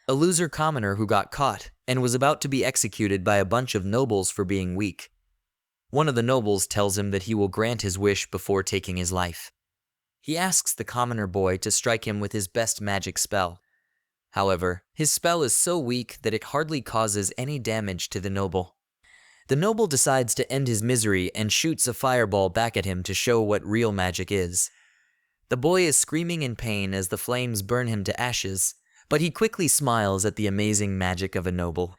a loser commoner who got caught and was about to be executed by a bunch of nobles for being weak. One of the nobles tells him that he will grant his wish before taking his life. He asks the commoner boy to strike him with his best magic spell. However, his spell is so weak that it hardly causes any damage to the noble. The noble decides to end his misery and shoots a fireball back at him to show what real magic is. The boy is screaming in pain as the flames burn him to ashes, but he quickly smiles at the amazing magic of a noble.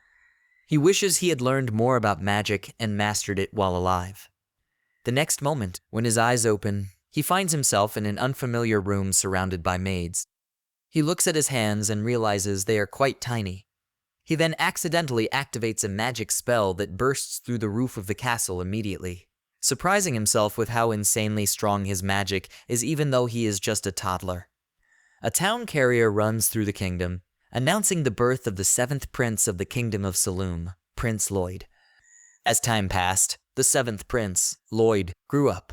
He wishes he had learned more about magic and mastered it while alive. The next moment, when his eyes open, he finds himself in an unfamiliar room surrounded by maids. He looks at his hands and realizes they are quite tiny. He then accidentally activates a magic spell that bursts through the roof of the castle immediately, surprising himself with how insanely strong his magic is even though he is just a toddler. A town carrier runs through the kingdom, announcing the birth of the 7th prince of the kingdom of Saloom, Prince Lloyd. As time passed, the 7th prince, Lloyd, grew up.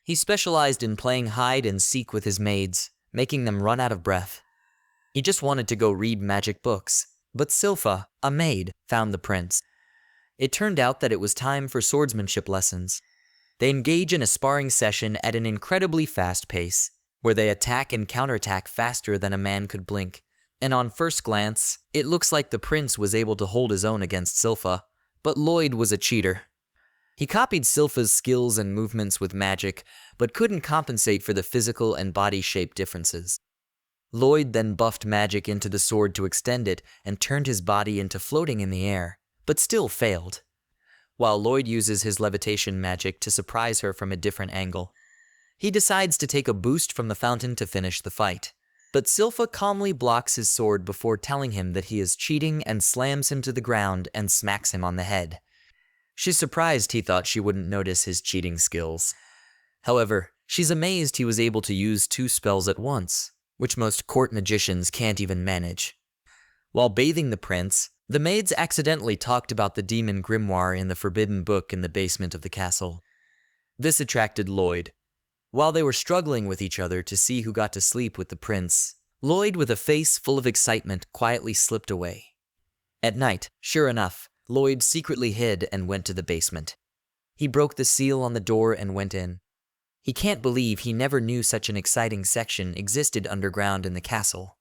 He specialized in playing hide and seek with his maids, making them run out of breath. He just wanted to go read magic books, but Silpha, a maid, found the prince. It turned out that it was time for swordsmanship lessons. They engage in a sparring session at an incredibly fast pace, where they attack and counterattack faster than a man could blink. And on first glance, it looks like the prince was able to hold his own against Silpha, but Lloyd was a cheater. He copied Silpha's skills and movements with magic, but couldn't compensate for the physical and body shape differences. Lloyd then buffed magic into the sword to extend it and turned his body into floating in the air, but still failed. While Lloyd uses his levitation magic to surprise her from a different angle, he decides to take a boost from the fountain to finish the fight. But Silpha calmly blocks his sword before telling him that he is cheating and slams him to the ground and smacks him on the head. She's surprised he thought she wouldn't notice his cheating skills. However, she's amazed he was able to use 2 spells at once, which most court magicians can't even manage. While bathing the prince, the maids accidentally talked about the demon grimoire in the forbidden book in the basement of the castle. This attracted Lloyd. While they were struggling with each other to see who got to sleep with the prince, Lloyd, with a face full of excitement, quietly slipped away. At night, sure enough, Lloyd secretly hid and went to the basement. He broke the seal on the door and went in. He can't believe he never knew such an exciting section existed underground in the castle.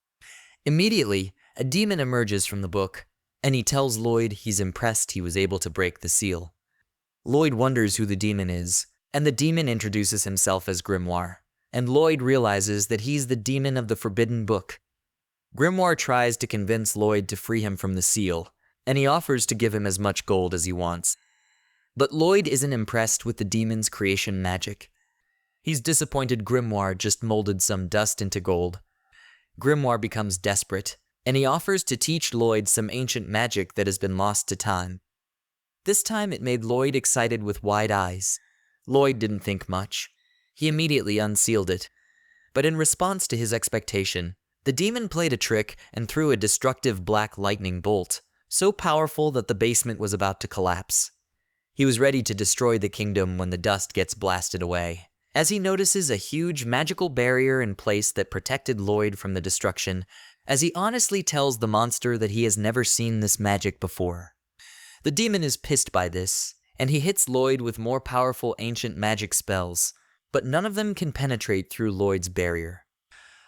Immediately, a demon emerges from the book, and he tells Lloyd he's impressed he was able to break the seal. Lloyd wonders who the demon is, and the demon introduces himself as Grimoire, and Lloyd realizes that he's the demon of the forbidden book. Grimoire tries to convince Lloyd to free him from the seal, and he offers to give him as much gold as he wants. But Lloyd isn't impressed with the demon's creation magic. He's disappointed Grimoire just molded some dust into gold. Grimoire becomes desperate, and he offers to teach Lloyd some ancient magic that has been lost to time. This time it made Lloyd excited with wide eyes. Lloyd didn't think much. He immediately unsealed it. But in response to his expectation, the demon played a trick and threw a destructive black lightning bolt, so powerful that the basement was about to collapse. He was ready to destroy the kingdom when the dust gets blasted away, as he notices a huge magical barrier in place that protected Lloyd from the destruction, as he honestly tells the monster that he has never seen this magic before. The demon is pissed by this, and he hits Lloyd with more powerful ancient magic spells, but none of them can penetrate through Lloyd's barrier.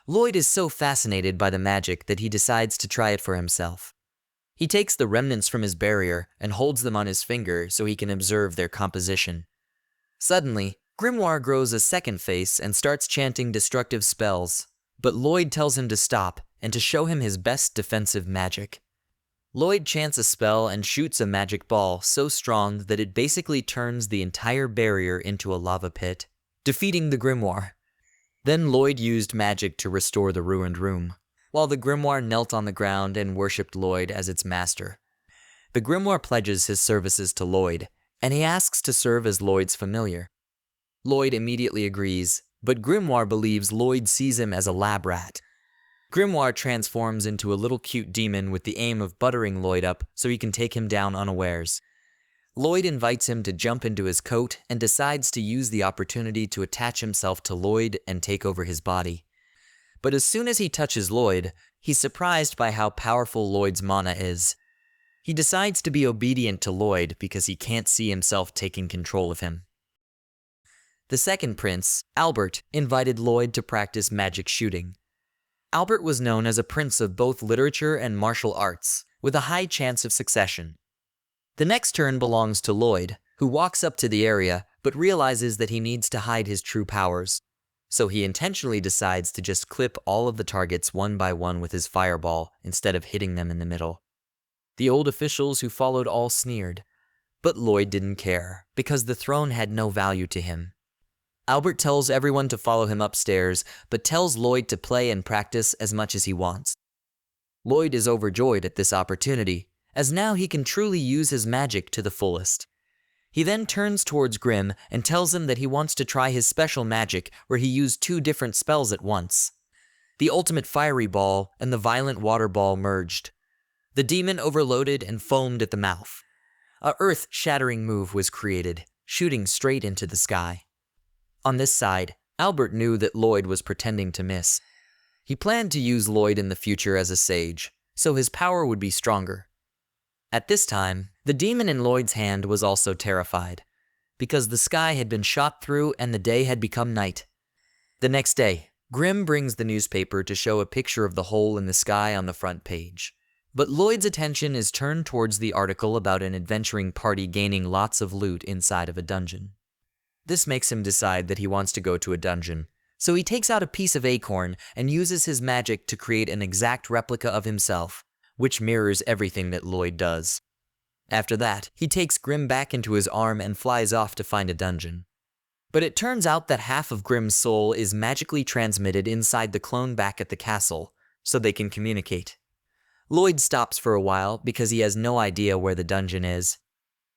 Lloyd is so fascinated by the magic that he decides to try it for himself. He takes the remnants from his barrier and holds them on his finger so he can observe their composition. Suddenly, Grimoire grows a second face and starts chanting destructive spells, but Lloyd tells him to stop and to show him his best defensive magic. Lloyd chants a spell and shoots a magic ball so strong that it basically turns the entire barrier into a lava pit, defeating the Grimoire. Then Lloyd used magic to restore the ruined room, while the Grimoire knelt on the ground and worshipped Lloyd as its master. The Grimoire pledges his services to Lloyd, and he asks to serve as Lloyd's familiar. Lloyd immediately agrees, but Grimoire believes Lloyd sees him as a lab rat. Grimoire transforms into a little cute demon with the aim of buttering Lloyd up so he can take him down unawares. Lloyd invites him to jump into his coat and decides to use the opportunity to attach himself to Lloyd and take over his body. But as soon as he touches Lloyd, He's surprised by how powerful Lloyd's mana is. He decides to be obedient to Lloyd because he can't see himself taking control of him. The second prince, Albert, invited Lloyd to practice magic shooting. Albert was known as a prince of both literature and martial arts, with a high chance of succession. The next turn belongs to Lloyd, who walks up to the area but realizes that he needs to hide his true powers. So he intentionally decides to just clip all of the targets one by one with his fireball instead of hitting them in the middle. The old officials who followed all sneered, but Lloyd didn't care because the throne had no value to him. Albert tells everyone to follow him upstairs, but tells Lloyd to play and practice as much as he wants. Lloyd is overjoyed at this opportunity, as now he can truly use his magic to the fullest. He then turns towards Grimm and tells him that he wants to try his special magic where he used 2 different spells at once. The ultimate fiery ball and the violent water ball merged. The demon overloaded and foamed at the mouth. A earth-shattering move was created, shooting straight into the sky. On this side, Albert knew that Lloyd was pretending to miss. He planned to use Lloyd in the future as a sage, so his power would be stronger. At this time, the demon in Lloyd's hand was also terrified, because the sky had been shot through and the day had become night. The next day, Grimm brings the newspaper to show a picture of the hole in the sky on the front page. But Lloyd's attention is turned towards the article about an adventuring party gaining lots of loot inside of a dungeon. This makes him decide that he wants to go to a dungeon, so he takes out a piece of acorn and uses his magic to create an exact replica of himself, which mirrors everything that Lloyd does. After that, he takes Grimm back into his arm and flies off to find a dungeon. But it turns out that half of Grimm's soul is magically transmitted inside the clone back at the castle, so they can communicate. Lloyd stops for a while because he has no idea where the dungeon is.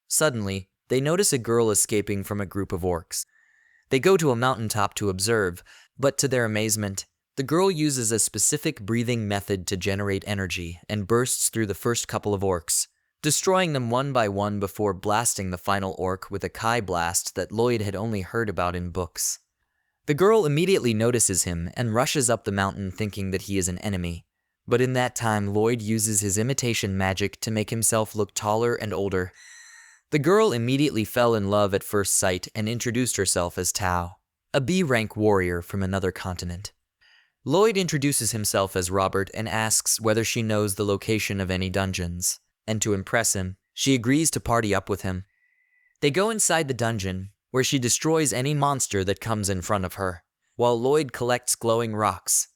Suddenly, they notice a girl escaping from a group of orcs. They go to a mountaintop to observe, but to their amazement, the girl uses a specific breathing method to generate energy and bursts through the first couple of orcs, destroying them one by one before blasting the final orc with a Kai blast that Lloyd had only heard about in books. The girl immediately notices him and rushes up the mountain thinking that he is an enemy. But in that time, Lloyd uses his imitation magic to make himself look taller and older. The girl immediately fell in love at first sight and introduced herself as Tao, a B-rank warrior from another continent. Lloyd introduces himself as Robert and asks whether she knows the location of any dungeons, and to impress him, she agrees to party up with him. They go inside the dungeon, where she destroys any monster that comes in front of her, while Lloyd collects glowing rocks.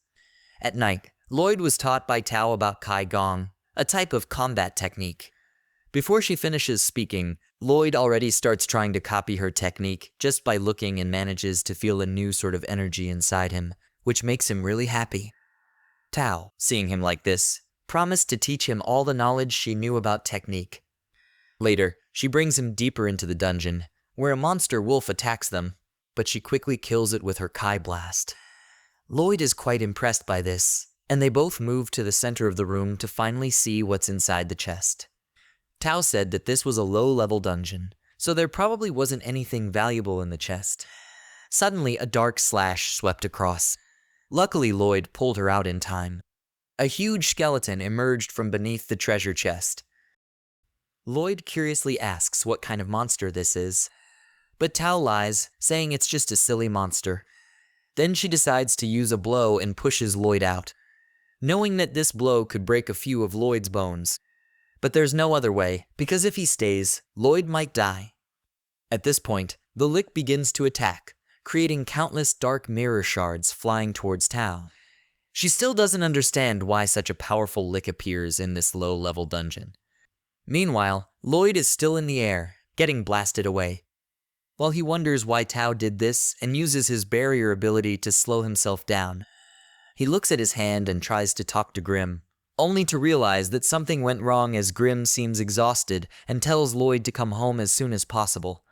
At night, Lloyd was taught by Tao about Kai Gong, a type of combat technique. Before she finishes speaking, Lloyd already starts trying to copy her technique just by looking and manages to feel a new sort of energy inside him, which makes him really happy. Tao, seeing him like this, promised to teach him all the knowledge she knew about technique. Later, she brings him deeper into the dungeon, where a monster wolf attacks them, but she quickly kills it with her Kai blast. Lloyd is quite impressed by this, and they both move to the center of the room to finally see what's inside the chest. Tao said that this was a low-level dungeon, so there probably wasn't anything valuable in the chest. Suddenly, a dark slash swept across. Luckily, Lloyd pulled her out in time. A huge skeleton emerged from beneath the treasure chest. Lloyd curiously asks what kind of monster this is, but Tao lies, saying it's just a silly monster. Then she decides to use a blow and pushes Lloyd out, knowing that this blow could break a few of Lloyd's bones. But there's no other way, because if he stays, Lloyd might die. At this point, the Lick begins to attack, creating countless dark mirror shards flying towards Tao. She still doesn't understand why such a powerful Lick appears in this low-level dungeon. Meanwhile, Lloyd is still in the air, getting blasted away. While he wonders why Tao did this and uses his barrier ability to slow himself down, he looks at his hand and tries to talk to Grimm, only to realize that something went wrong as Grimm seems exhausted and tells Lloyd to come home as soon as possible.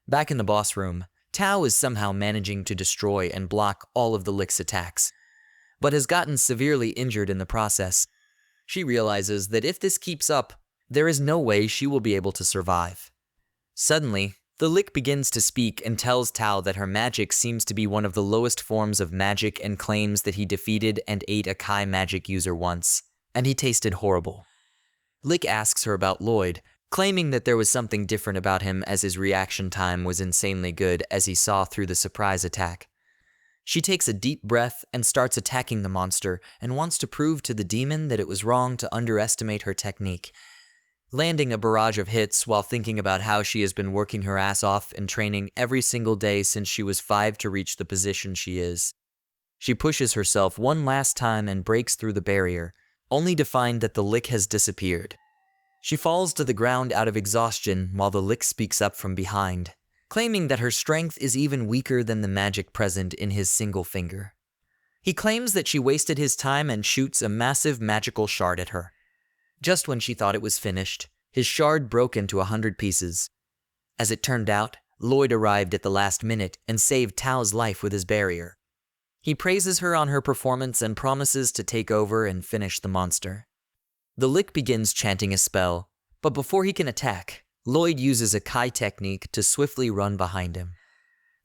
Back in the boss room, Tao is somehow managing to destroy and block all of the Lick's attacks, but has gotten severely injured in the process. She realizes that if this keeps up, there is no way she will be able to survive. Suddenly, The Lick begins to speak and tells Tao that her magic seems to be one of the lowest forms of magic and claims that he defeated and ate a Kai magic user once, and he tasted horrible. Lick asks her about Lloyd, claiming that there was something different about him as his reaction time was insanely good as he saw through the surprise attack. She takes a deep breath and starts attacking the monster and wants to prove to the demon that it was wrong to underestimate her technique, landing a barrage of hits while thinking about how she has been working her ass off and training every single day since she was 5 to reach the position she is. She pushes herself one last time and breaks through the barrier, only to find that the Lick has disappeared. She falls to the ground out of exhaustion while the Lick speaks up from behind, claiming that her strength is even weaker than the magic present in his single finger. He claims that she wasted his time and shoots a massive magical shard at her. Just when she thought it was finished, his shard broke into 100 pieces. As it turned out, Lloyd arrived at the last minute and saved Tao's life with his barrier. He praises her on her performance and promises to take over and finish the monster. The Lick begins chanting a spell, but before he can attack, Lloyd uses a Kai technique to swiftly run behind him.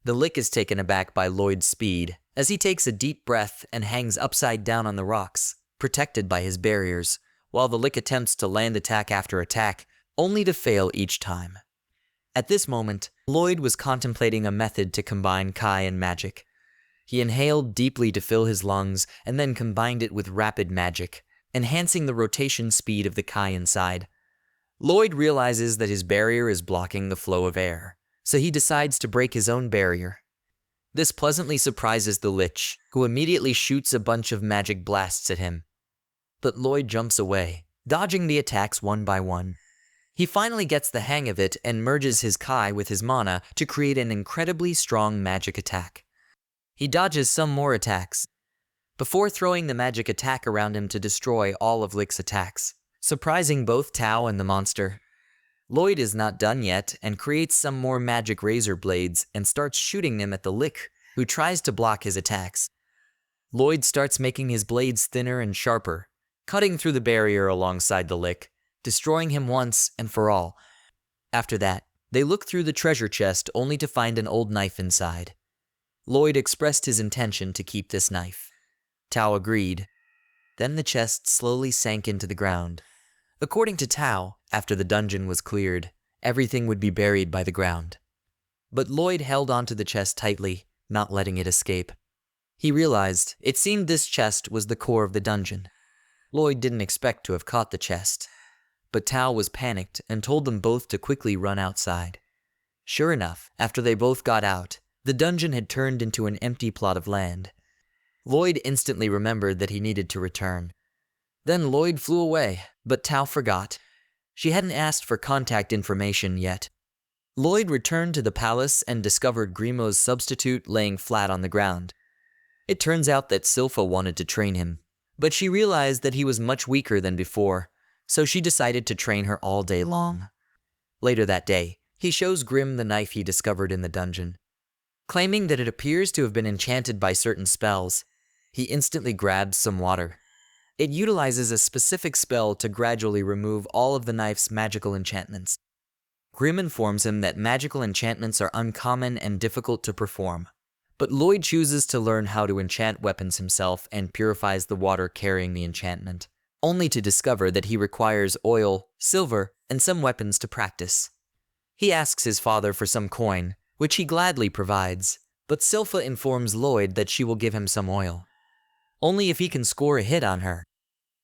The Lick is taken aback by Lloyd's speed as he takes a deep breath and hangs upside down on the rocks, protected by his barriers, while the Lick attempts to land attack after attack, only to fail each time. At this moment, Lloyd was contemplating a method to combine Kai and magic. He inhaled deeply to fill his lungs and then combined it with rapid magic, enhancing the rotation speed of the Kai inside. Lloyd realizes that his barrier is blocking the flow of air, so he decides to break his own barrier. This pleasantly surprises the Lich, who immediately shoots a bunch of magic blasts at him. But Lloyd jumps away, dodging the attacks one by one. He finally gets the hang of it and merges his Kai with his mana to create an incredibly strong magic attack. He dodges some more attacks, before throwing the magic attack around him to destroy all of Lick's attacks, surprising both Tao and the monster. Lloyd is not done yet and creates some more magic razor blades and starts shooting them at the Lick, who tries to block his attacks. Lloyd starts making his blades thinner and sharper, cutting through the barrier alongside the Lick, destroying him once and for all. After that, they look through the treasure chest only to find an old knife inside. Lloyd expressed his intention to keep this knife. Tao agreed. Then the chest slowly sank into the ground. According to Tao, after the dungeon was cleared, everything would be buried by the ground. But Lloyd held onto the chest tightly, not letting it escape. He realized it seemed this chest was the core of the dungeon. Lloyd didn't expect to have caught the chest, but Tao was panicked and told them both to quickly run outside. Sure enough, after they both got out, the dungeon had turned into an empty plot of land. Lloyd instantly remembered that he needed to return. Then Lloyd flew away, but Tao forgot. She hadn't asked for contact information yet. Lloyd returned to the palace and discovered Grimo's substitute laying flat on the ground. It turns out that Silpha wanted to train him, but she realized that he was much weaker than before, so she decided to train her all day long. Later that day, he shows Grim the knife he discovered in the dungeon. Claiming that it appears to have been enchanted by certain spells, he instantly grabs some water. It utilizes a specific spell to gradually remove all of the knife's magical enchantments. Grim informs him that magical enchantments are uncommon and difficult to perform, but Lloyd chooses to learn how to enchant weapons himself and purifies the water carrying the enchantment, only to discover that he requires oil, silver, and some weapons to practice. He asks his father for some coin, which he gladly provides, but Silpha informs Lloyd that she will give him some oil, only if he can score a hit on her.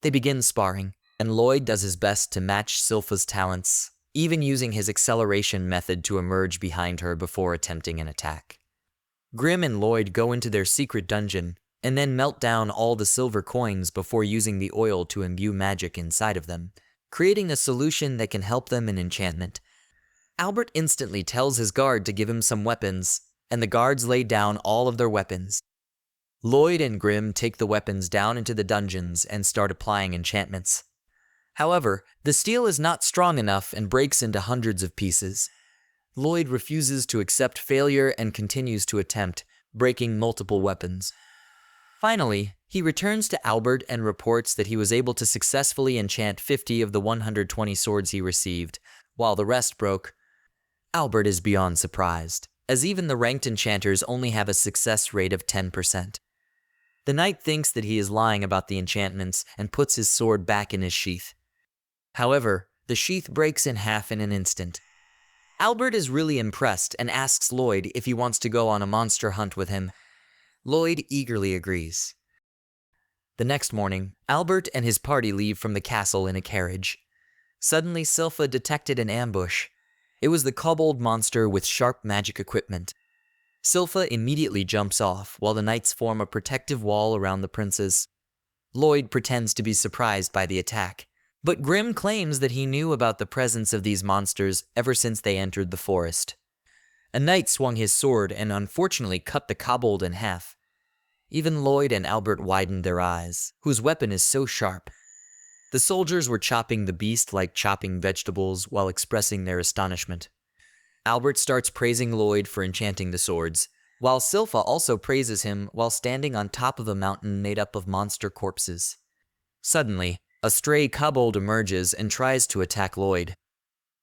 They begin sparring, and Lloyd does his best to match Silpha's talents, even using his acceleration method to emerge behind her before attempting an attack. Grim and Lloyd go into their secret dungeon, and then melt down all the silver coins before using the oil to imbue magic inside of them, creating a solution that can help them in enchantment. Albert instantly tells his guard to give him some weapons, and the guards lay down all of their weapons. Lloyd and Grim take the weapons down into the dungeons and start applying enchantments. However, the steel is not strong enough and breaks into hundreds of pieces. Lloyd refuses to accept failure and continues to attempt, breaking multiple weapons. Finally, he returns to Albert and reports that he was able to successfully enchant 50 of the 120 swords he received, while the rest broke. Albert is beyond surprised, as even the ranked enchanters only have a success rate of 10%. The knight thinks that he is lying about the enchantments and puts his sword back in his sheath. However, the sheath breaks in half in an instant. Albert is really impressed and asks Lloyd if he wants to go on a monster hunt with him. Lloyd eagerly agrees. The next morning, Albert and his party leave from the castle in a carriage. Suddenly, Silpha detected an ambush. It was the kobold monster with sharp magic equipment. Silpha immediately jumps off while the knights form a protective wall around the princes. Lloyd pretends to be surprised by the attack, but Grimm claims that he knew about the presence of these monsters ever since they entered the forest. A knight swung his sword and unfortunately cut the kobold in half. Even Lloyd and Albert widened their eyes, whose weapon is so sharp. The soldiers were chopping the beast like chopping vegetables while expressing their astonishment. Albert starts praising Lloyd for enchanting the swords, while Silpha also praises him while standing on top of a mountain made up of monster corpses. Suddenly, a stray kobold emerges and tries to attack Lloyd.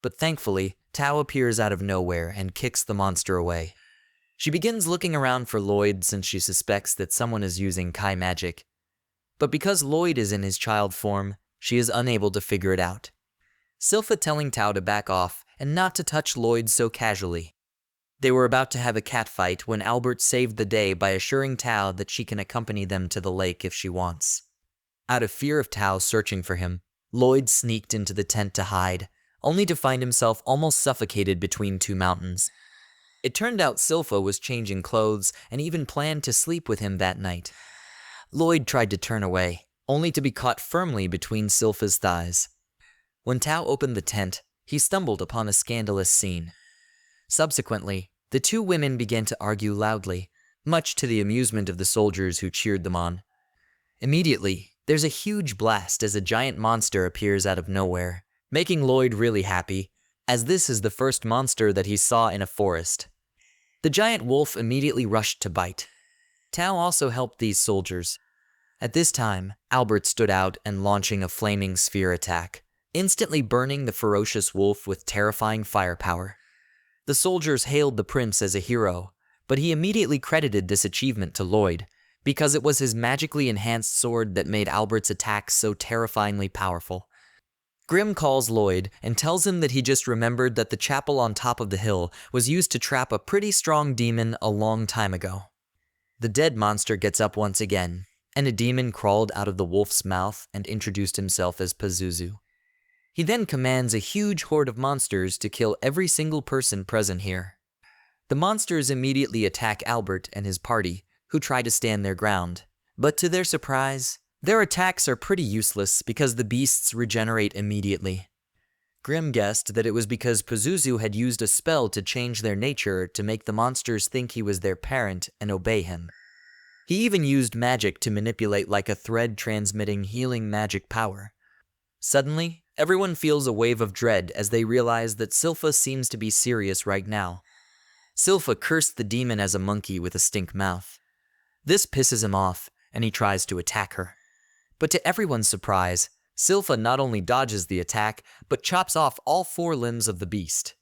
But thankfully, Tao appears out of nowhere and kicks the monster away. She begins looking around for Lloyd since she suspects that someone is using Kai magic. But because Lloyd is in his child form, she is unable to figure it out. Silpha telling Tao to back off and not to touch Lloyd so casually. They were about to have a catfight when Albert saved the day by assuring Tao that she can accompany them to the lake if she wants. Out of fear of Tao searching for him, Lloyd sneaked into the tent to hide, only to find himself almost suffocated between two mountains. It turned out Silpha was changing clothes and even planned to sleep with him that night. Lloyd tried to turn away, only to be caught firmly between Silpha's thighs. When Tao opened the tent, he stumbled upon a scandalous scene. Subsequently, the two women began to argue loudly, much to the amusement of the soldiers who cheered them on. Immediately, there's a huge blast as a giant monster appears out of nowhere, making Lloyd really happy, as this is the first monster that he saw in a forest. The giant wolf immediately rushed to bite. Tao also helped these soldiers. At this time, Albert stood out and launching a flaming sphere attack, instantly burning the ferocious wolf with terrifying firepower. The soldiers hailed the prince as a hero, but he immediately credited this achievement to Lloyd, because it was his magically enhanced sword that made Albert's attacks so terrifyingly powerful. Grimm calls Lloyd and tells him that he just remembered that the chapel on top of the hill was used to trap a pretty strong demon a long time ago. The dead monster gets up once again, and a demon crawled out of the wolf's mouth and introduced himself as Pazuzu. He then commands a huge horde of monsters to kill every single person present here. The monsters immediately attack Albert and his party, who try to stand their ground, but to their surprise, their attacks are pretty useless because the beasts regenerate immediately. Grimm guessed that it was because Pazuzu had used a spell to change their nature to make the monsters think he was their parent and obey him. He even used magic to manipulate like a thread transmitting healing magic power. Suddenly, everyone feels a wave of dread as they realize that Silpha seems to be serious right now. Silpha cursed the demon as a monkey with a stink mouth. This pisses him off, and he tries to attack her. But to everyone's surprise, Silpha not only dodges the attack, but chops off all 4 limbs of the beast.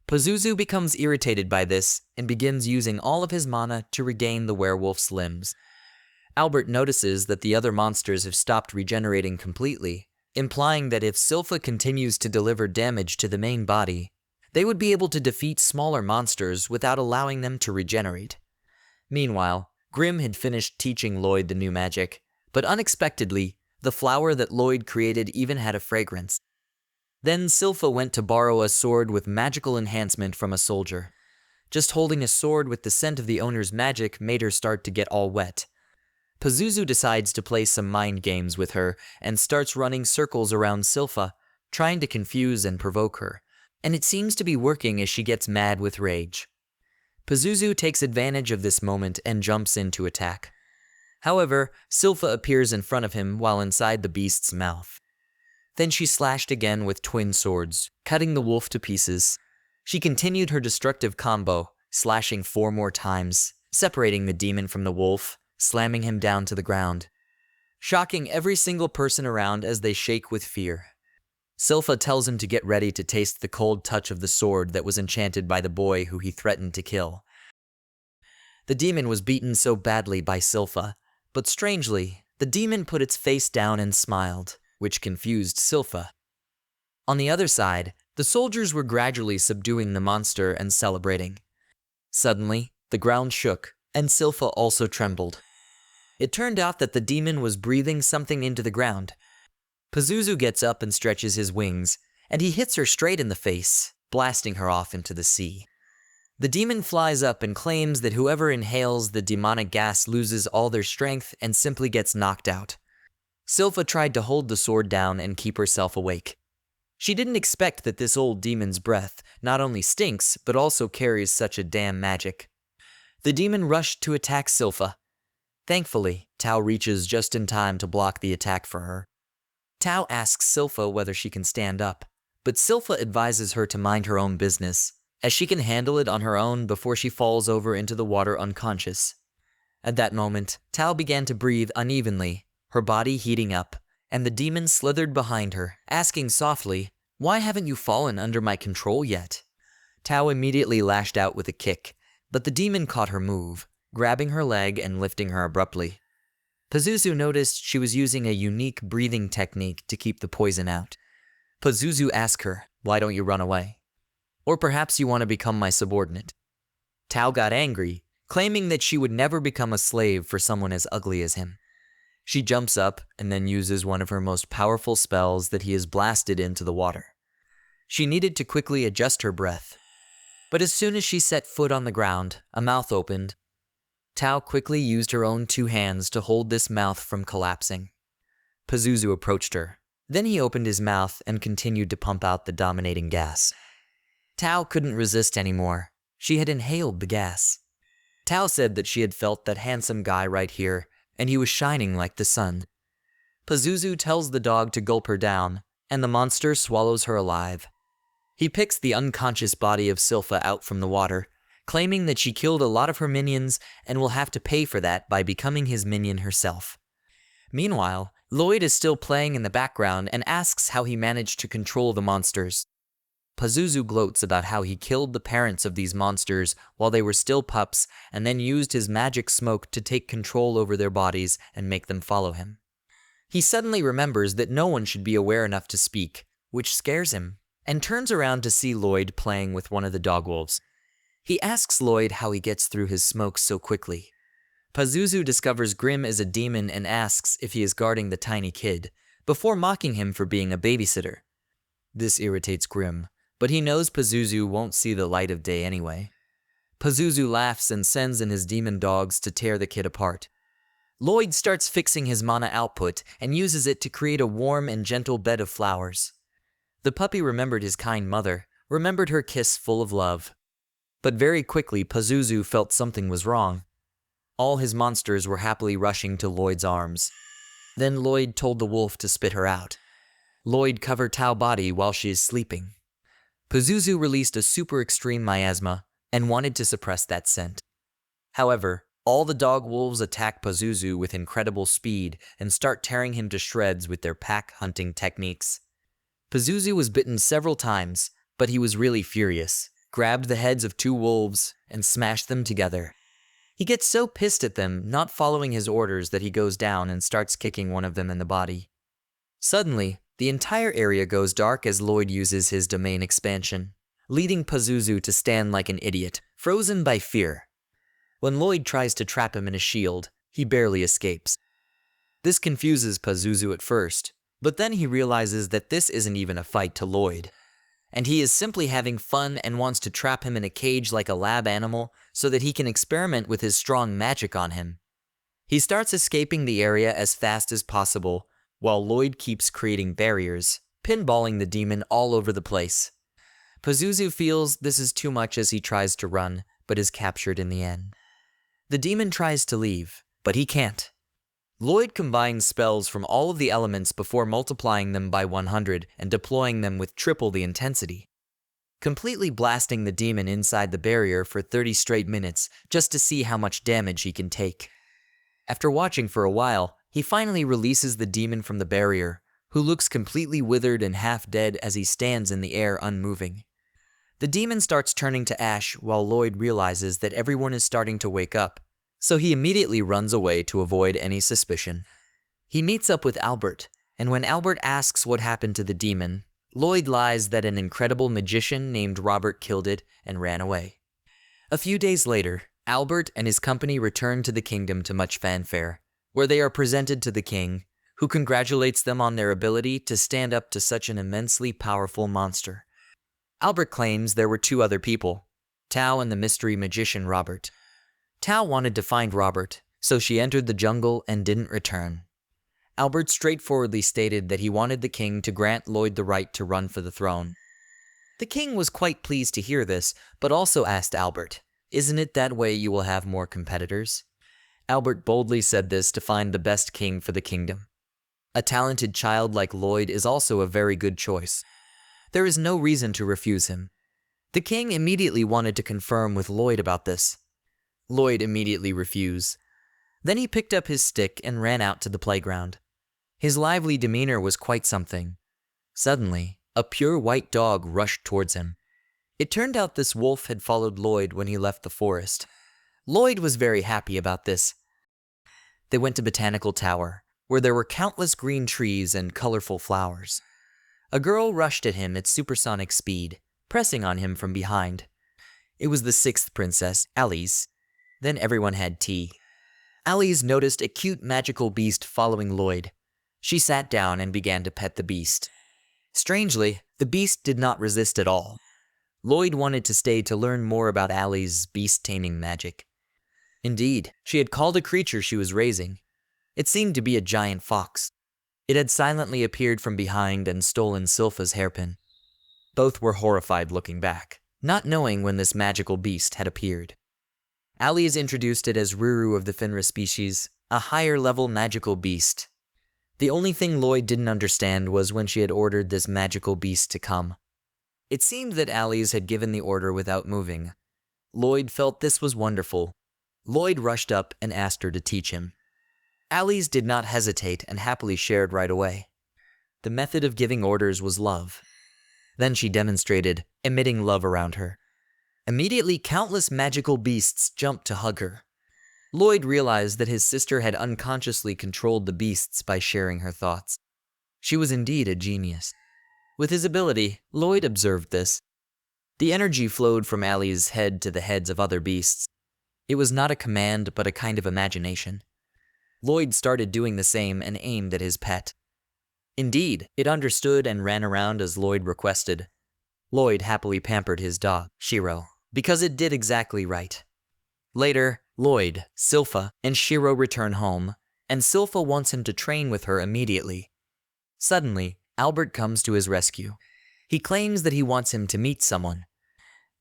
Pazuzu becomes irritated by this and begins using all of his mana to regain the werewolf's limbs. Albert notices that the other monsters have stopped regenerating completely, implying that if Silpha continues to deliver damage to the main body, they would be able to defeat smaller monsters without allowing them to regenerate. Meanwhile, Grimm had finished teaching Lloyd the new magic, but unexpectedly, the flower that Lloyd created even had a fragrance. Then Silpha went to borrow a sword with magical enhancement from a soldier. Just holding a sword with the scent of the owner's magic made her start to get all wet. Pazuzu decides to play some mind games with her and starts running circles around Silpha, trying to confuse and provoke her, and it seems to be working as she gets mad with rage. Pazuzu takes advantage of this moment and jumps in to attack. However, Silpha appears in front of him while inside the beast's mouth. Then she slashed again with twin swords, cutting the wolf to pieces. She continued her destructive combo, slashing 4 more times, separating the demon from the wolf, slamming him down to the ground, shocking every single person around as they shake with fear. Silpha tells him to get ready to taste the cold touch of the sword that was enchanted by the boy who he threatened to kill. The demon was beaten so badly by Silpha, but strangely, the demon put its face down and smiled, which confused Silpha. On the other side, the soldiers were gradually subduing the monster and celebrating. Suddenly, the ground shook, and Silpha also trembled. It turned out that the demon was breathing something into the ground. Pazuzu gets up and stretches his wings, and he hits her straight in the face, blasting her off into the sea. The demon flies up and claims that whoever inhales the demonic gas loses all their strength and simply gets knocked out. Silpha tried to hold the sword down and keep herself awake. She didn't expect that this old demon's breath not only stinks, but also carries such a damn magic. The demon rushed to attack Silpha. Thankfully, Tao reaches just in time to block the attack for her. Tao asks Silpha whether she can stand up, but Silpha advises her to mind her own business, as she can handle it on her own before she falls over into the water unconscious. At that moment, Tao began to breathe unevenly, her body heating up, and the demon slithered behind her, asking softly, "Why haven't you fallen under my control yet?" Tao immediately lashed out with a kick, but the demon caught her move, grabbing her leg and lifting her abruptly. Pazuzu noticed she was using a unique breathing technique to keep the poison out. Pazuzu asked her, "Why don't you run away? Or perhaps you want to become my subordinate?" Tao got angry, claiming that she would never become a slave for someone as ugly as him. She jumps up and then uses one of her most powerful spells that he has blasted into the water. She needed to quickly adjust her breath. But as soon as she set foot on the ground, a mouth opened. Tao quickly used her own 2 hands to hold this mouth from collapsing. Pazuzu approached her. Then he opened his mouth and continued to pump out the dominating gas. Tao couldn't resist anymore. She had inhaled the gas. Tao said that she had felt that handsome guy right here, and he was shining like the sun. Pazuzu tells the dog to gulp her down, and the monster swallows her alive. He picks the unconscious body of Silpha out from the water, claiming that she killed a lot of her minions and will have to pay for that by becoming his minion herself. Meanwhile, Lloyd is still playing in the background and asks how he managed to control the monsters. Pazuzu gloats about how he killed the parents of these monsters while they were still pups and then used his magic smoke to take control over their bodies and make them follow him. He suddenly remembers that no one should be aware enough to speak, which scares him, and turns around to see Lloyd playing with one of the dogwolves. He asks Lloyd how he gets through his smoke so quickly. Pazuzu discovers Grim is a demon and asks if he is guarding the tiny kid, before mocking him for being a babysitter. This irritates Grim, but he knows Pazuzu won't see the light of day anyway. Pazuzu laughs and sends in his demon dogs to tear the kid apart. Lloyd starts fixing his mana output and uses it to create a warm and gentle bed of flowers. The puppy remembered his kind mother, remembered her kiss full of love. But very quickly Pazuzu felt something was wrong. All his monsters were happily rushing to Lloyd's arms. Then Lloyd told the wolf to spit her out. Lloyd covered Tao body while she is sleeping. Pazuzu released a super extreme miasma and wanted to suppress that scent. However, all the dog wolves attack Pazuzu with incredible speed and start tearing him to shreds with their pack hunting techniques. Pazuzu was bitten several times, but he was really furious, grabbed the heads of 2 wolves, and smashed them together. He gets so pissed at them not following his orders that he goes down and starts kicking one of them in the body. Suddenly, the entire area goes dark as Lloyd uses his domain expansion, leading Pazuzu to stand like an idiot, frozen by fear. When Lloyd tries to trap him in a shield, he barely escapes. This confuses Pazuzu at first, but then he realizes that this isn't even a fight to Lloyd, and he is simply having fun and wants to trap him in a cage like a lab animal so that he can experiment with his strong magic on him. He starts escaping the area as fast as possible, while Lloyd keeps creating barriers, pinballing the demon all over the place. Pazuzu feels this is too much as he tries to run, but is captured in the end. The demon tries to leave, but he can't. Lloyd combines spells from all of the elements before multiplying them by 100 and deploying them with triple the intensity, completely blasting the demon inside the barrier for 30 straight minutes just to see how much damage he can take. After watching for a while, he finally releases the demon from the barrier, who looks completely withered and half dead as he stands in the air unmoving. The demon starts turning to ash while Lloyd realizes that everyone is starting to wake up, so he immediately runs away to avoid any suspicion. He meets up with Albert, and when Albert asks what happened to the demon, Lloyd lies that an incredible magician named Robert killed it and ran away. A few days later, Albert and his company return to the kingdom to much fanfare, where they are presented to the king, who congratulates them on their ability to stand up to such an immensely powerful monster. Albert claims there were two other people, Tao and the mystery magician Robert. Tao wanted to find Robert, so she entered the jungle and didn't return. Albert straightforwardly stated that he wanted the king to grant Lloyd the right to run for the throne. The king was quite pleased to hear this, but also asked Albert, "Isn't it that way you will have more competitors?" Albert boldly said this to find the best king for the kingdom. A talented child like Lloyd is also a very good choice. There is no reason to refuse him. The king immediately wanted to confirm with Lloyd about this. Lloyd immediately refused. Then he picked up his stick and ran out to the playground. His lively demeanor was quite something. Suddenly, a pure white dog rushed towards him. It turned out this wolf had followed Lloyd when he left the forest. Lloyd was very happy about this. They went to Botanical Tower, where there were countless green trees and colorful flowers. A girl rushed at him at supersonic speed, pressing on him from behind. It was the sixth princess, Alice. Then everyone had tea. Alice noticed a cute magical beast following Lloyd. She sat down and began to pet the beast. Strangely, the beast did not resist at all. Lloyd wanted to stay to learn more about Alice's beast-taming magic. Indeed, she had called a creature she was raising. It seemed to be a giant fox. It had silently appeared from behind and stolen Silpha's hairpin. Both were horrified looking back, not knowing when this magical beast had appeared. Alice introduced it as Ruru of the Finra species, a higher-level magical beast. The only thing Lloyd didn't understand was when she had ordered this magical beast to come. It seemed that Alice had given the order without moving. Lloyd felt this was wonderful. Lloyd rushed up and asked her to teach him. Alice did not hesitate and happily shared right away. The method of giving orders was love. Then she demonstrated, emitting love around her. Immediately, countless magical beasts jumped to hug her. Lloyd realized that his sister had unconsciously controlled the beasts by sharing her thoughts. She was indeed a genius. With his ability, Lloyd observed this. The energy flowed from Alice's head to the heads of other beasts. It was not a command, but a kind of imagination. Lloyd started doing the same and aimed at his pet. Indeed, it understood and ran around as Lloyd requested. Lloyd happily pampered his dog, Shiro, because it did exactly right. Later, Lloyd, Silpha, and Shiro return home, and Silpha wants him to train with her immediately. Suddenly, Albert comes to his rescue. He claims that he wants him to meet someone.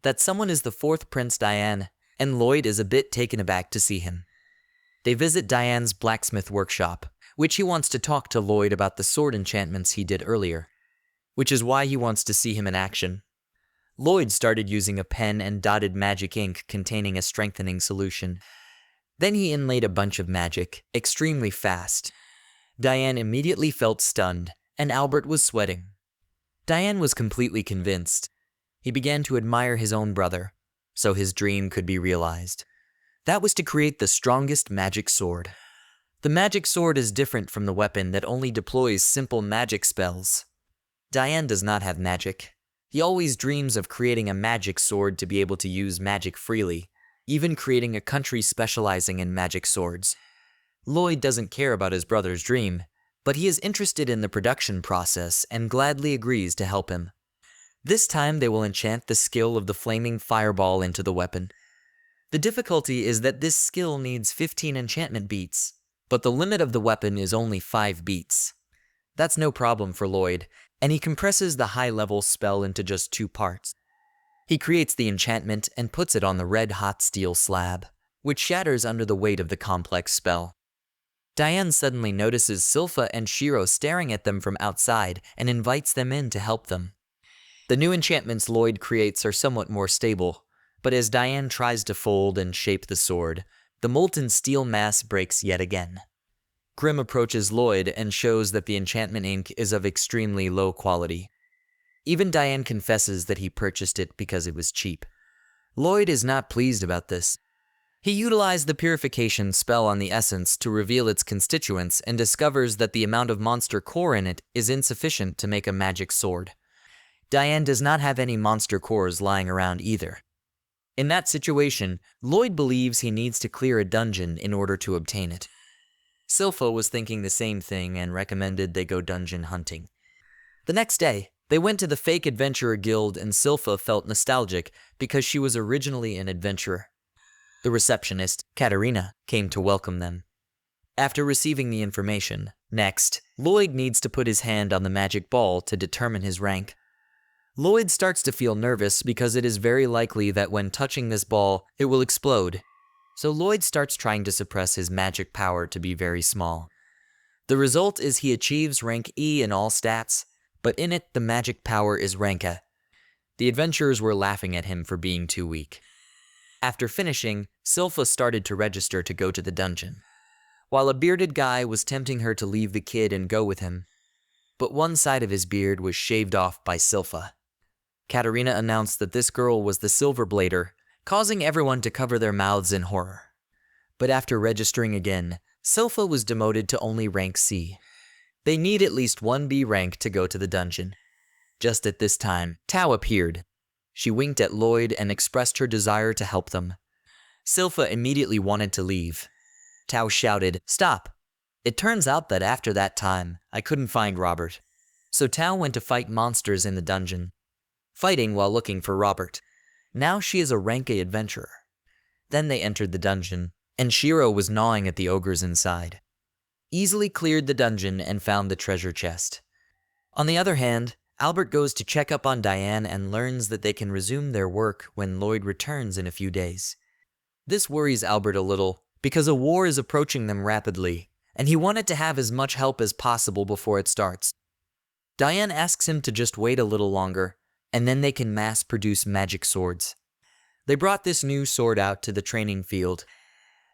That someone is the fourth Prince Diane, and Lloyd is a bit taken aback to see him. They visit Diane's blacksmith workshop, which he wants to talk to Lloyd about the sword enchantments he did earlier, which is why he wants to see him in action. Lloyd started using a pen and dotted magic ink containing a strengthening solution. Then he inlaid a bunch of magic, extremely fast. Diane immediately felt stunned, and Albert was sweating. Diane was completely convinced. He began to admire his own brother, so his dream could be realized. That was to create the strongest magic sword. The magic sword is different from the weapon that only deploys simple magic spells. Diane does not have magic. He always dreams of creating a magic sword to be able to use magic freely, even creating a country specializing in magic swords. Lloyd doesn't care about his brother's dream, but he is interested in the production process and gladly agrees to help him. This time they will enchant the skill of the flaming fireball into the weapon. The difficulty is that this skill needs 15 enchantment beats, but the limit of the weapon is only 5 beats. That's no problem for Lloyd, and he compresses the high-level spell into just 2 parts. He creates the enchantment and puts it on the red-hot steel slab, which shatters under the weight of the complex spell. Diane suddenly notices Silpha and Shiro staring at them from outside and invites them in to help them. The new enchantments Lloyd creates are somewhat more stable, but as Diane tries to fold and shape the sword, the molten steel mass breaks yet again. Grim approaches Lloyd and shows that the enchantment ink is of extremely low quality. Even Diane confesses that he purchased it because it was cheap. Lloyd is not pleased about this. He utilized the purification spell on the essence to reveal its constituents and discovers that the amount of monster core in it is insufficient to make a magic sword. Diane does not have any monster cores lying around either. In that situation, Lloyd believes he needs to clear a dungeon in order to obtain it. Silpha was thinking the same thing and recommended they go dungeon hunting. The next day, they went to the fake adventurer guild and Silpha felt nostalgic because she was originally an adventurer. The receptionist, Katerina, came to welcome them. After receiving the information, next, Lloyd needs to put his hand on the magic ball to determine his rank. Lloyd starts to feel nervous because it is very likely that when touching this ball, it will explode. So Lloyd starts trying to suppress his magic power to be very small. The result is he achieves rank E in all stats, but in it the magic power is rank A. The adventurers were laughing at him for being too weak. After finishing, Silpha started to register to go to the dungeon, while a bearded guy was tempting her to leave the kid and go with him. But one side of his beard was shaved off by Silpha. Katerina announced that this girl was the Silver Blader, causing everyone to cover their mouths in horror. But after registering again, Silpha was demoted to only rank C. They need at least one B rank to go to the dungeon. Just at this time, Tao appeared. She winked at Lloyd and expressed her desire to help them. Silpha immediately wanted to leave. Tao shouted, "Stop!" It turns out that after that time, I couldn't find Robert. So Tao went to fight monsters in the dungeon, fighting while looking for Robert. Now she is a rank A adventurer. Then they entered the dungeon, and Shiro was gnawing at the ogres inside. Easily cleared the dungeon and found the treasure chest. On the other hand, Albert goes to check up on Diane and learns that they can resume their work when Lloyd returns in a few days. This worries Albert a little because a war is approaching them rapidly, and he wanted to have as much help as possible before it starts. Diane asks him to just wait a little longer, and then they can mass-produce magic swords. They brought this new sword out to the training field.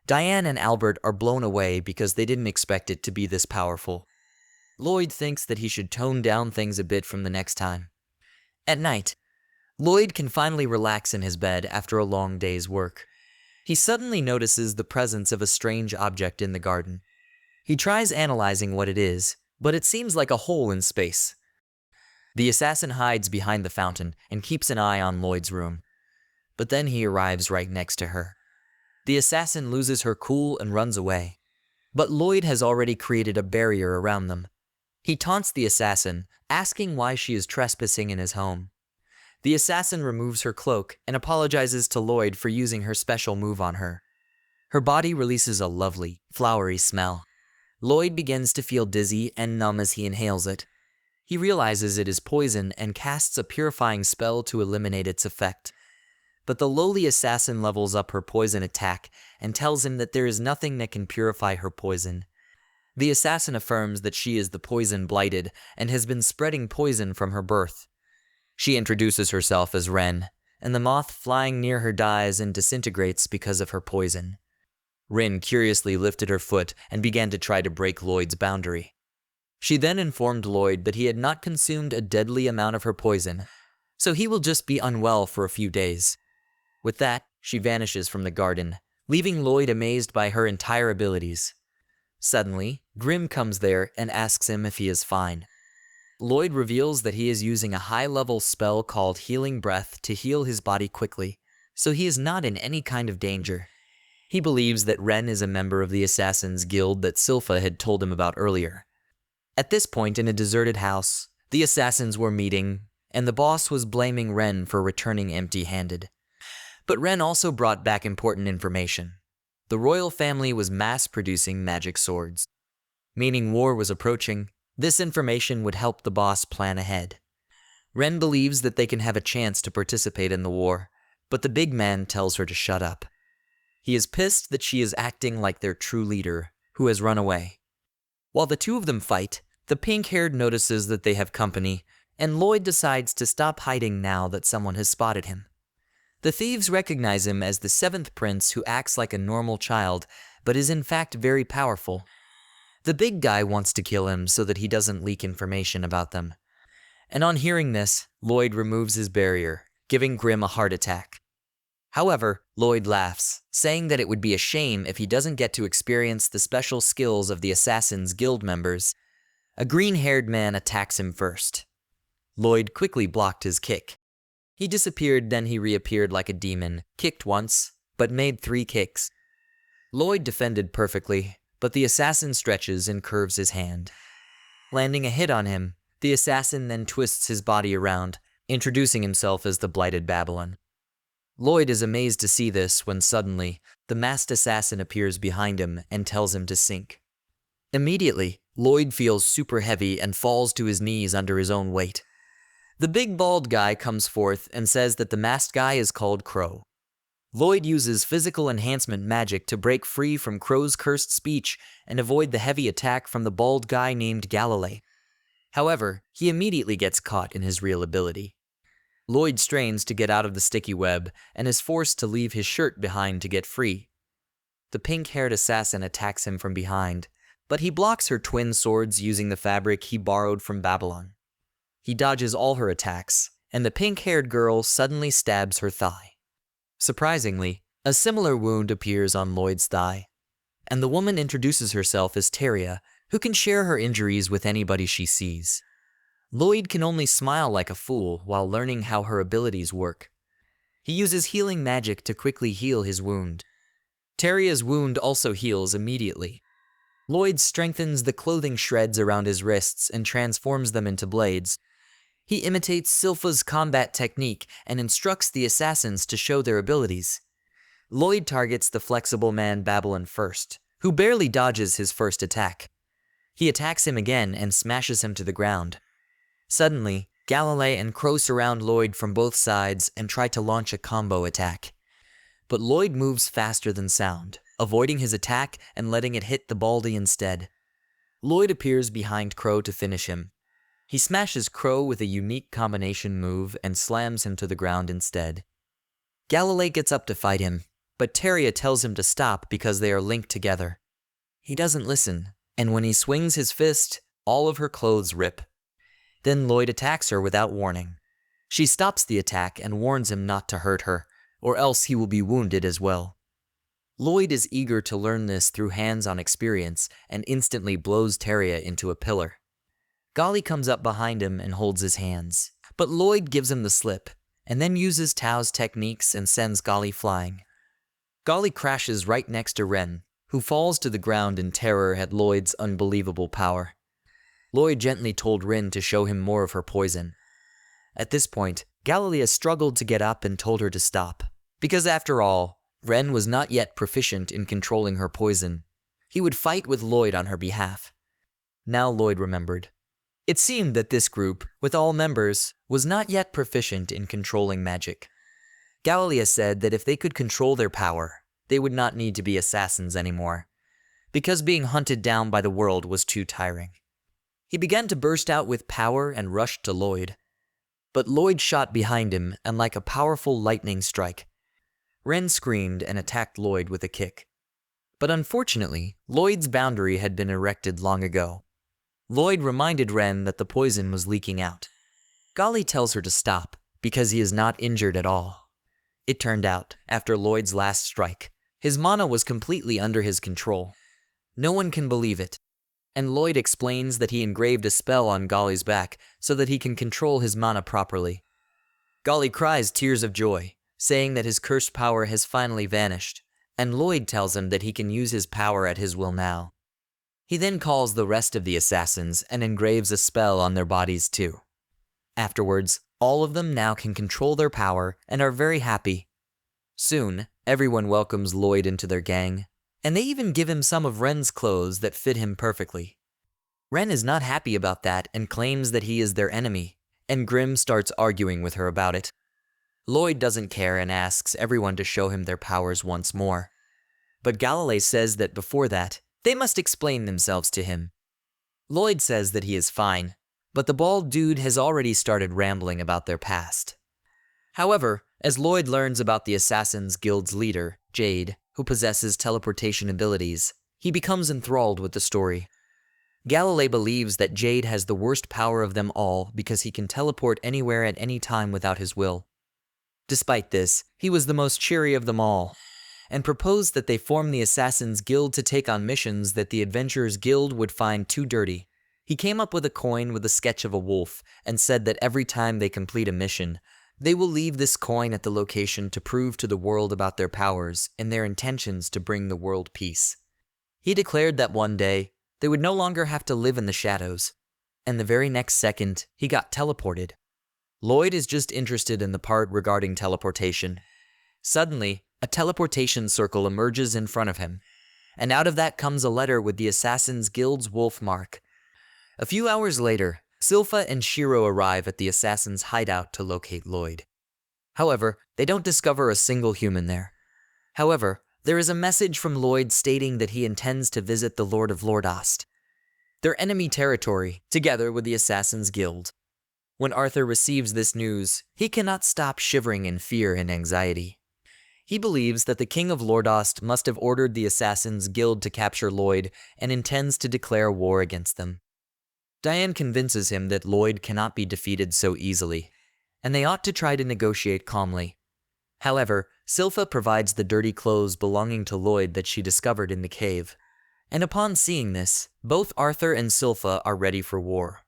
Diane and Albert are blown away because they didn't expect it to be this powerful. Lloyd thinks that he should tone down things a bit from the next time. At night, Lloyd can finally relax in his bed after a long day's work. He suddenly notices the presence of a strange object in the garden. He tries analyzing what it is, but it seems like a hole in space. The assassin hides behind the fountain and keeps an eye on Lloyd's room. But then he arrives right next to her. The assassin loses her cool and runs away. But Lloyd has already created a barrier around them. He taunts the assassin, asking why she is trespassing in his home. The assassin removes her cloak and apologizes to Lloyd for using her special move on her. Her body releases a lovely, flowery smell. Lloyd begins to feel dizzy and numb as he inhales it. He realizes it is poison and casts a purifying spell to eliminate its effect. But the lowly assassin levels up her poison attack and tells him that there is nothing that can purify her poison. The assassin affirms that she is the poison blighted and has been spreading poison from her birth. She introduces herself as Ren, and the moth flying near her dies and disintegrates because of her poison. Rin curiously lifted her foot and began to try to break Lloyd's boundary. She then informed Lloyd that he had not consumed a deadly amount of her poison, so he will just be unwell for a few days. With that, she vanishes from the garden, leaving Lloyd amazed by her entire abilities. Suddenly, Grim comes there and asks him if he is fine. Lloyd reveals that he is using a high-level spell called Healing Breath to heal his body quickly, so he is not in any kind of danger. He believes that Ren is a member of the Assassin's Guild that Silpha had told him about earlier. At this point in a deserted house, the assassins were meeting, and the boss was blaming Ren for returning empty-handed. But Ren also brought back important information. The royal family was mass-producing magic swords. Meaning war was approaching, this information would help the boss plan ahead. Ren believes that they can have a chance to participate in the war, but the big man tells her to shut up. He is pissed that she is acting like their true leader, who has run away. While the two of them fight, the pink-haired notices that they have company, and Lloyd decides to stop hiding now that someone has spotted him. The thieves recognize him as the seventh prince who acts like a normal child, but is in fact very powerful. The big guy wants to kill him so that he doesn't leak information about them. And on hearing this, Lloyd removes his barrier, giving Grim a heart attack. However, Lloyd laughs, saying that it would be a shame if he doesn't get to experience the special skills of the Assassin's Guild members. A green-haired man attacks him first. Lloyd quickly blocked his kick. He disappeared, then he reappeared like a demon, kicked once, but made 3 kicks. Lloyd defended perfectly, but the assassin stretches and curves his hand. Landing a hit on him, the assassin then twists his body around, introducing himself as the Blighted Babylon. Lloyd is amazed to see this when suddenly, the masked assassin appears behind him and tells him to sink. Immediately, Lloyd feels super heavy and falls to his knees under his own weight. The big bald guy comes forth and says that the masked guy is called Crow. Lloyd uses physical enhancement magic to break free from Crow's cursed speech and avoid the heavy attack from the bald guy named Galilei. However, he immediately gets caught in his real ability. Lloyd strains to get out of the sticky web and is forced to leave his shirt behind to get free. The pink-haired assassin attacks him from behind, but he blocks her twin swords using the fabric he borrowed from Babylon. He dodges all her attacks, and the pink-haired girl suddenly stabs her thigh. Surprisingly, a similar wound appears on Lloyd's thigh, and the woman introduces herself as Teria, who can share her injuries with anybody she sees. Lloyd can only smile like a fool while learning how her abilities work. He uses healing magic to quickly heal his wound. Teria's wound also heals immediately. Lloyd strengthens the clothing shreds around his wrists and transforms them into blades. He imitates Silpha's combat technique and instructs the assassins to show their abilities. Lloyd targets the flexible man Babylon first, who barely dodges his first attack. He attacks him again and smashes him to the ground. Suddenly, Galilei and Crow surround Lloyd from both sides and try to launch a combo attack. But Lloyd moves faster than sound, avoiding his attack and letting it hit the Baldy instead. Lloyd appears behind Crow to finish him. He smashes Crow with a unique combination move and slams him to the ground instead. Galilei gets up to fight him, but Teria tells him to stop because they are linked together. He doesn't listen, and when he swings his fist, all of her clothes rip. Then Lloyd attacks her without warning. She stops the attack and warns him not to hurt her, or else he will be wounded as well. Lloyd is eager to learn this through hands-on experience and instantly blows Teria into a pillar. Golly comes up behind him and holds his hands, but Lloyd gives him the slip, and then uses Tao's techniques and sends Golly flying. Golly crashes right next to Ren, who falls to the ground in terror at Lloyd's unbelievable power. Lloyd gently told Rin to show him more of her poison. At this point, Galilea struggled to get up and told her to stop, because after all, Ren was not yet proficient in controlling her poison. He would fight with Lloyd on her behalf. Now Lloyd remembered. It seemed that this group, with all members, was not yet proficient in controlling magic. Galilea said that if they could control their power, they would not need to be assassins anymore, because being hunted down by the world was too tiring. He began to burst out with power and rushed to Lloyd. But Lloyd shot behind him, and like a powerful lightning strike, Ren screamed and attacked Lloyd with a kick. But unfortunately, Lloyd's boundary had been erected long ago. Lloyd reminded Ren that the poison was leaking out. Golly tells her to stop, because he is not injured at all. It turned out, after Lloyd's last strike, his mana was completely under his control. No one can believe it. And Lloyd explains that he engraved a spell on Golly's back so that he can control his mana properly. Golly cries tears of joy, saying that his cursed power has finally vanished, and Lloyd tells him that he can use his power at his will now. He then calls the rest of the assassins and engraves a spell on their bodies too. Afterwards, all of them now can control their power and are very happy. Soon, everyone welcomes Lloyd into their gang, and they even give him some of Ren's clothes that fit him perfectly. Ren is not happy about that and claims that he is their enemy, and Grim starts arguing with her about it. Lloyd doesn't care and asks everyone to show him their powers once more. But Galilei says that before that, they must explain themselves to him. Lloyd says that he is fine, but the bald dude has already started rambling about their past. However, as Lloyd learns about the Assassin's Guild's leader, Jade, who possesses teleportation abilities, he becomes enthralled with the story. Galilei believes that Jade has the worst power of them all because he can teleport anywhere at any time without his will. Despite this, he was the most cheery of them all, and proposed that they form the Assassin's Guild to take on missions that the Adventurers Guild would find too dirty. He came up with a coin with a sketch of a wolf, and said that every time they complete a mission, they will leave this coin at the location to prove to the world about their powers and their intentions to bring the world peace. He declared that one day, they would no longer have to live in the shadows, and the very next second, he got teleported. Lloyd is just interested in the part regarding teleportation. Suddenly, a teleportation circle emerges in front of him, and out of that comes a letter with the Assassin's Guild's wolf mark. A few hours later, Silpha and Shiro arrive at the Assassin's hideout to locate Lloyd. However, they don't discover a single human there. However, there is a message from Lloyd stating that he intends to visit the Lord of Lordost, their enemy territory, together with the Assassin's Guild. When Arthur receives this news, he cannot stop shivering in fear and anxiety. He believes that the King of Lordost must have ordered the Assassin's Guild to capture Lloyd and intends to declare war against them. Diane convinces him that Lloyd cannot be defeated so easily, and they ought to try to negotiate calmly. However, Silpha provides the dirty clothes belonging to Lloyd that she discovered in the cave, and upon seeing this, both Arthur and Silpha are ready for war.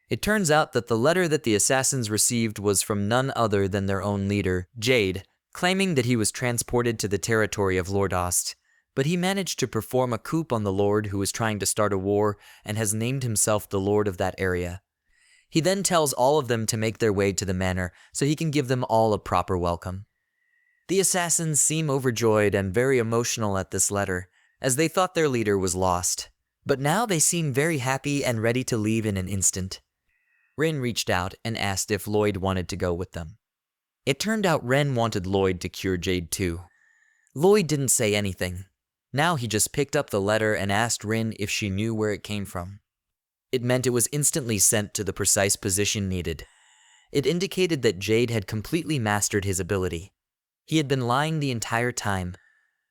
It turns out that the letter that the assassins received was from none other than their own leader, Jade, claiming that he was transported to the territory of Lordost, but he managed to perform a coup on the Lord who was trying to start a war and has named himself the Lord of that area. He then tells all of them to make their way to the manor so he can give them all a proper welcome. The assassins seem overjoyed and very emotional at this letter, as they thought their leader was lost, but now they seem very happy and ready to leave in an instant. Ren reached out and asked if Lloyd wanted to go with them. It turned out Ren wanted Lloyd to cure Jade too. Lloyd didn't say anything. Now he just picked up the letter and asked Rin if she knew where it came from. It meant it was instantly sent to the precise position needed. It indicated that Jade had completely mastered his ability. He had been lying the entire time.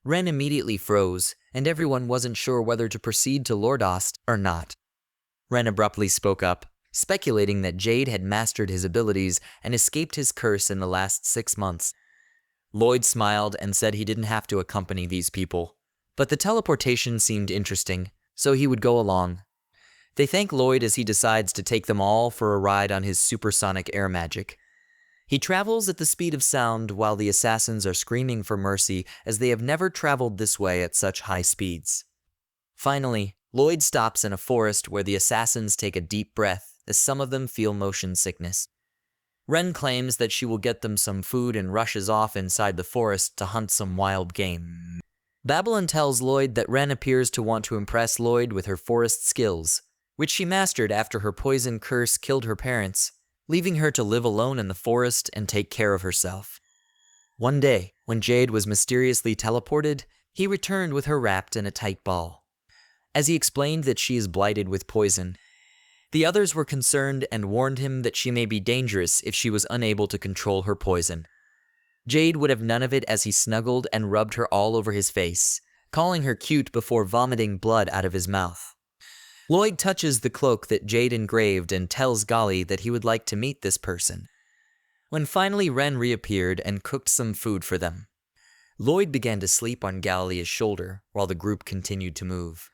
Ren immediately froze, and everyone wasn't sure whether to proceed to Lordost or not. Ren abruptly spoke up, speculating that Jade had mastered his abilities and escaped his curse in the last 6 months. Lloyd smiled and said he didn't have to accompany these people, but the teleportation seemed interesting, so he would go along. They thank Lloyd as he decides to take them all for a ride on his supersonic air magic. He travels at the speed of sound while the assassins are screaming for mercy as they have never traveled this way at such high speeds. Finally, Lloyd stops in a forest where the assassins take a deep breath as some of them feel motion sickness. Ren claims that she will get them some food and rushes off inside the forest to hunt some wild game. Babylon tells Lloyd that Ren appears to want to impress Lloyd with her forest skills, which she mastered after her poison curse killed her parents, leaving her to live alone in the forest and take care of herself. One day, when Jade was mysteriously teleported, he returned with her wrapped in a tight ball. As he explained that she is blighted with poison, the others were concerned and warned him that she may be dangerous if she was unable to control her poison. Jade would have none of it as he snuggled and rubbed her all over his face, calling her cute before vomiting blood out of his mouth. Lloyd touches the cloak that Jade engraved and tells Gali that he would like to meet this person. When finally Ren reappeared and cooked some food for them, Lloyd began to sleep on Galilea's shoulder while the group continued to move.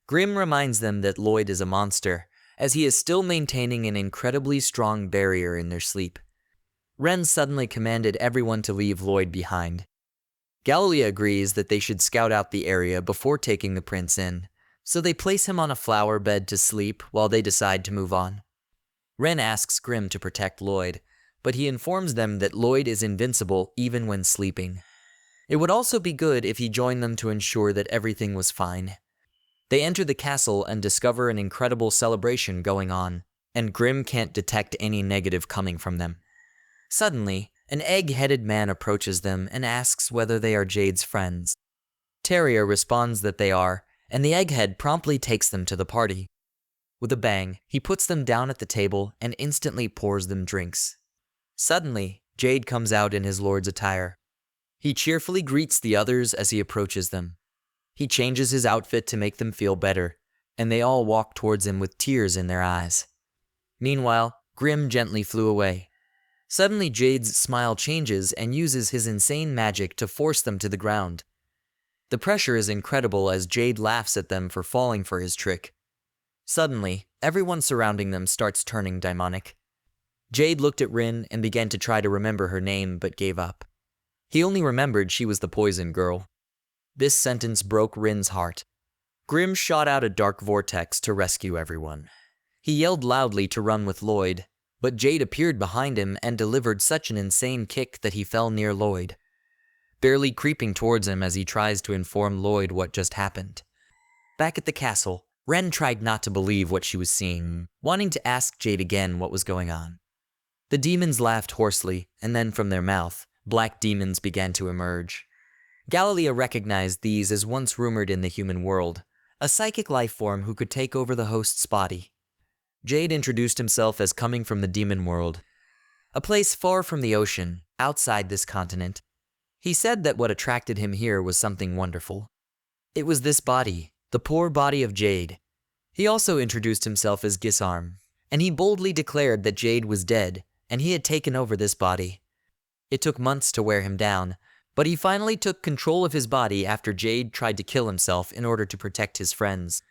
Grimm reminds them that Lloyd is a monster, as he is still maintaining an incredibly strong barrier in their sleep. Ren suddenly commanded everyone to leave Lloyd behind. Galilea agrees that they should scout out the area before taking the prince in, so they place him on a flower bed to sleep while they decide to move on. Ren asks Grimm to protect Lloyd, but he informs them that Lloyd is invincible even when sleeping. It would also be good if he joined them to ensure that everything was fine. They enter the castle and discover an incredible celebration going on, and Grimm can't detect any negative coming from them. Suddenly, an egg-headed man approaches them and asks whether they are Jade's friends. Terrier responds that they are, and the egghead promptly takes them to the party. With a bang, he puts them down at the table and instantly pours them drinks. Suddenly, Jade comes out in his lord's attire. He cheerfully greets the others as he approaches them. He changes his outfit to make them feel better, and they all walked towards him with tears in their eyes. Meanwhile, Grim gently flew away. Suddenly Jade's smile changes and uses his insane magic to force them to the ground. The pressure is incredible as Jade laughs at them for falling for his trick. Suddenly, everyone surrounding them starts turning demonic. Jade looked at Rin and began to try to remember her name but gave up. He only remembered she was the poison girl. This sentence broke Rin's heart. Grim shot out a dark vortex to rescue everyone. He yelled loudly to run with Lloyd, but Jade appeared behind him and delivered such an insane kick that he fell near Lloyd, barely creeping towards him as he tries to inform Lloyd what just happened. Back at the castle, Ren tried not to believe what she was seeing, wanting to ask Jade again what was going on. The demons laughed hoarsely, and then from their mouth, black demons began to emerge. Galilea recognized these as once rumored in the human world, a psychic life form who could take over the host's body. Jade introduced himself as coming from the demon world, a place far from the ocean, outside this continent. He said that what attracted him here was something wonderful. It was this body, the poor body of Jade. He also introduced himself as Gisarm, and he boldly declared that Jade was dead, and he had taken over this body. It took months to wear him down, but he finally took control of his body after Jade tried to kill himself in order to protect his friends.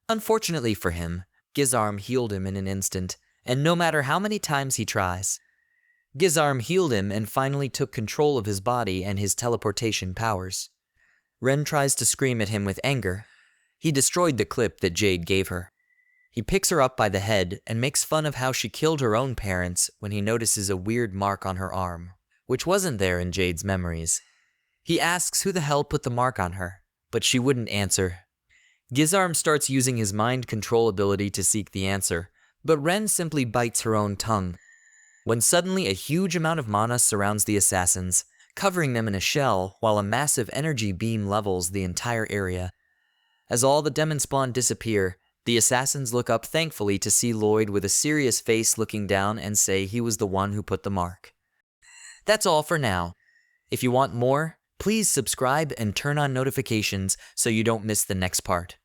Unfortunately for him, Gisarm healed him in an instant, and no matter how many times he tries. Gisarm healed him and finally took control of his body and his teleportation powers. Ren tries to scream at him with anger. He destroyed the clip that Jade gave her. He picks her up by the head and makes fun of how she killed her own parents when he notices a weird mark on her arm, which wasn't there in Jade's memories. He asks who the hell put the mark on her, but she wouldn't answer. Gisarm starts using his mind control ability to seek the answer, but Ren simply bites her own tongue. When suddenly a huge amount of mana surrounds the assassins, covering them in a shell while a massive energy beam levels the entire area. As all the demon spawn disappear, the assassins look up thankfully to see Lloyd with a serious face looking down and say he was the one who put the mark. That's all for now. If you want more, please subscribe and turn on notifications so you don't miss the next part.